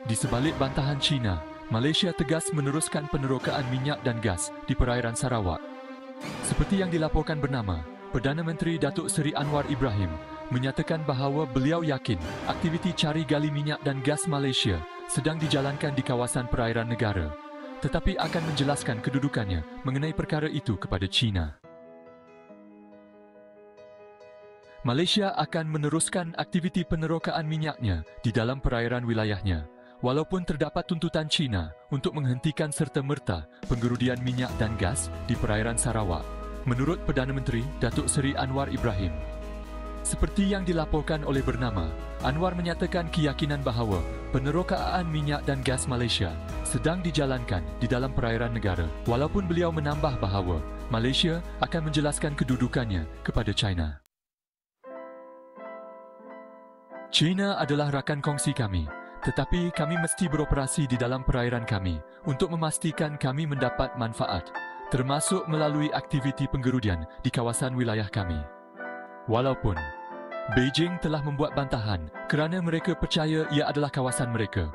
Di sebalik bantahan China, Malaysia tegas meneruskan penerokaan minyak dan gas di perairan Sarawak. Seperti yang dilaporkan bernama, Perdana Menteri Datuk Seri Anwar Ibrahim menyatakan bahawa beliau yakin aktiviti cari gali minyak dan gas Malaysia sedang dijalankan di kawasan perairan negara, tetapi akan menjelaskan kedudukannya mengenai perkara itu kepada China. Malaysia akan meneruskan aktiviti penerokaan minyaknya di dalam perairan wilayahnya, walaupun terdapat tuntutan China untuk menghentikan serta-merta penggerudian minyak dan gas di perairan Sarawak, menurut Perdana Menteri Datuk Seri Anwar Ibrahim. Seperti yang dilaporkan oleh bernama, Anwar menyatakan keyakinan bahawa penerokaan minyak dan gas Malaysia sedang dijalankan di dalam perairan negara, walaupun beliau menambah bahawa Malaysia akan menjelaskan kedudukannya kepada China. China adalah rakan kongsi kami, tetapi kami mesti beroperasi di dalam perairan kami untuk memastikan kami mendapat manfaat, termasuk melalui aktiviti penggerudian di kawasan wilayah kami. Walaupun Beijing telah membuat bantahan kerana mereka percaya ia adalah kawasan mereka,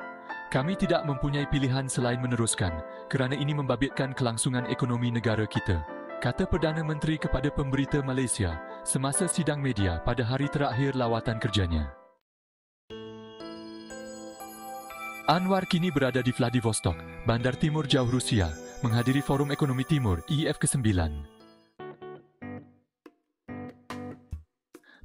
kami tidak mempunyai pilihan selain meneruskan kerana ini membabitkan kelangsungan ekonomi negara kita, kata Perdana Menteri kepada pemberita Malaysia semasa sidang media pada hari terakhir lawatan kerjanya. Anwar kini berada di Vladivostok, bandar timur jauh Rusia, menghadiri Forum Ekonomi Timur (EF) ke-9.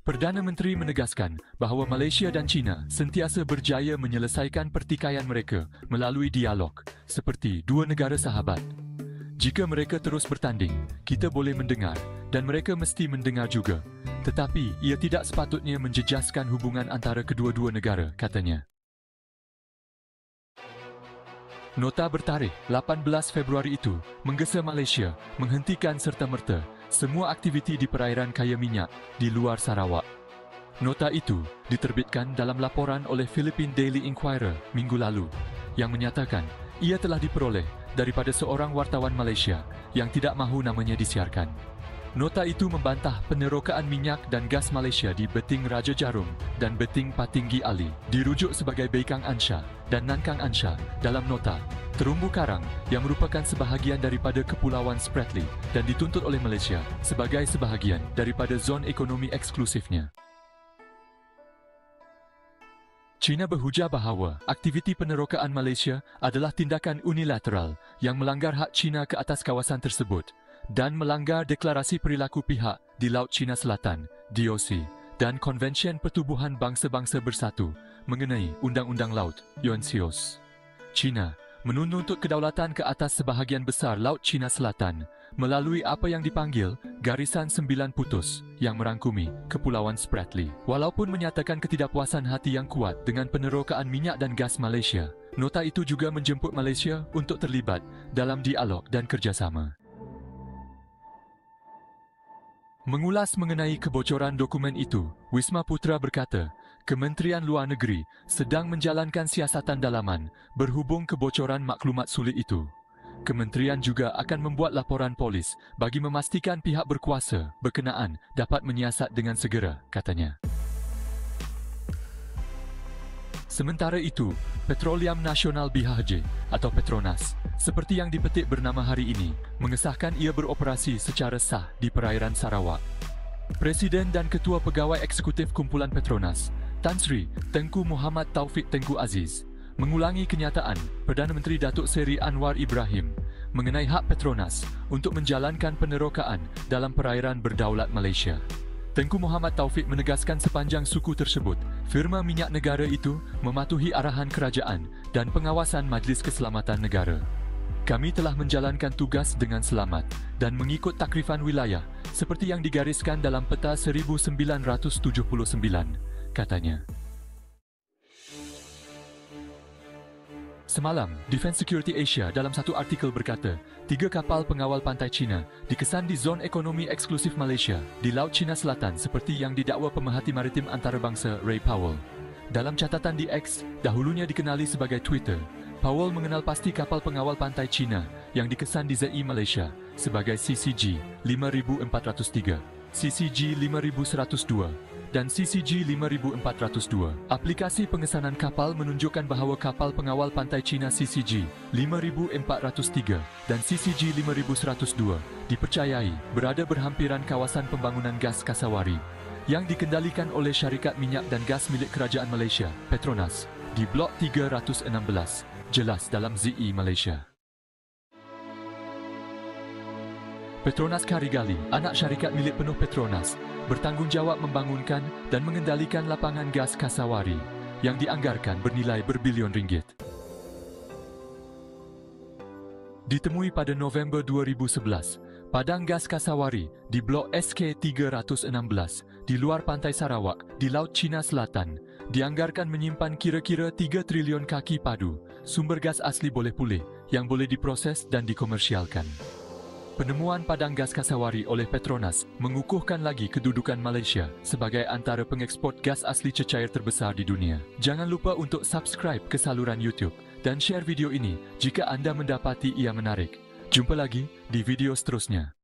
Perdana Menteri menegaskan bahawa Malaysia dan China sentiasa berjaya menyelesaikan pertikaian mereka melalui dialog, seperti dua negara sahabat. Jika mereka terus bertanding, kita boleh mendengar dan mereka mesti mendengar juga. Tetapi ia tidak sepatutnya menjejaskan hubungan antara kedua-dua negara, katanya. Nota bertarikh 18 Februari itu menggesa Malaysia menghentikan serta-merta semua aktiviti di perairan kaya minyak di luar Sarawak. Nota itu diterbitkan dalam laporan oleh Philippine Daily Inquirer minggu lalu yang menyatakan ia telah diperoleh daripada seorang wartawan Malaysia yang tidak mahu namanya disiarkan. Nota itu membantah penerokaan minyak dan gas Malaysia di Beting Raja Jarum dan Beting Patinggi Ali dirujuk sebagai Beikang Ansha dan Nankang Ansha dalam nota. Terumbu karang yang merupakan sebahagian daripada Kepulauan Spratly dan dituntut oleh Malaysia sebagai sebahagian daripada zon ekonomi eksklusifnya. China berhujah bahawa aktiviti penerokaan Malaysia adalah tindakan unilateral yang melanggar hak China ke atas kawasan tersebut dan melanggar Deklarasi Perilaku Pihak di Laut China Selatan (DOC) dan Konvensyen Pertubuhan Bangsa-Bangsa Bersatu mengenai Undang-Undang Laut (UNCLOS). China menuntut kedaulatan ke atas sebahagian besar Laut China Selatan melalui apa yang dipanggil Garisan 9 Putus yang merangkumi Kepulauan Spratly. Walaupun menyatakan ketidakpuasan hati yang kuat dengan penerokaan minyak dan gas Malaysia, nota itu juga menjemput Malaysia untuk terlibat dalam dialog dan kerjasama. Mengulas mengenai kebocoran dokumen itu, Wisma Putra berkata, Kementerian Luar Negeri sedang menjalankan siasatan dalaman berhubung kebocoran maklumat sulit itu. Kementerian juga akan membuat laporan polis bagi memastikan pihak berkuasa berkenaan dapat menyiasat dengan segera, katanya. Sementara itu, Petroleum Nasional BHJ atau Petronas, seperti yang dipetik bernama hari ini, mengesahkan ia beroperasi secara sah di perairan Sarawak. Presiden dan Ketua Pegawai Eksekutif Kumpulan Petronas, Tan Sri Tengku Muhammad Taufik Tengku Aziz, mengulangi kenyataan Perdana Menteri Datuk Seri Anwar Ibrahim mengenai hak Petronas untuk menjalankan penerokaan dalam perairan berdaulat Malaysia. Tengku Muhammad Taufik menegaskan sepanjang suku tersebut, firma minyak negara itu mematuhi arahan kerajaan dan pengawasan Majlis Keselamatan Negara. Kami telah menjalankan tugas dengan selamat dan mengikut takrifan wilayah seperti yang digariskan dalam Peta 1979, katanya. Semalam, Defence Security Asia dalam satu artikel berkata, 3 kapal pengawal pantai China dikesan di zon ekonomi eksklusif Malaysia di Laut China Selatan seperti yang didakwa pemerhati maritim antarabangsa Ray Powell. Dalam catatan di X, dahulunya dikenali sebagai Twitter, Powell mengenal pasti kapal pengawal pantai China yang dikesan di ZI Malaysia sebagai CCG 5403, CCG 5102 dan CCG 5402. Aplikasi pengesanan kapal menunjukkan bahawa kapal pengawal pantai China CCG 5403 dan CCG 5102 dipercayai berada berhampiran kawasan pembangunan gas Kasawari yang dikendalikan oleh syarikat minyak dan gas milik Kerajaan Malaysia, Petronas, di Blok 316, jelas dalam ZE Malaysia. Petronas Karigali, anak syarikat milik penuh Petronas, bertanggungjawab membangunkan dan mengendalikan lapangan gas Kasawari yang dianggarkan bernilai berbilion ringgit. Ditemui pada November 2011, padang gas Kasawari di Blok SK316 di luar pantai Sarawak di Laut Cina Selatan dianggarkan menyimpan kira-kira 3 trilion kaki padu sumber gas asli boleh pulih yang boleh diproses dan dikomersialkan. Penemuan padang gas Kasawari oleh Petronas mengukuhkan lagi kedudukan Malaysia sebagai antara pengekspor gas asli cecair terbesar di dunia. Jangan lupa untuk subscribe ke saluran YouTube dan share video ini jika anda mendapati ia menarik. Jumpa lagi di video seterusnya.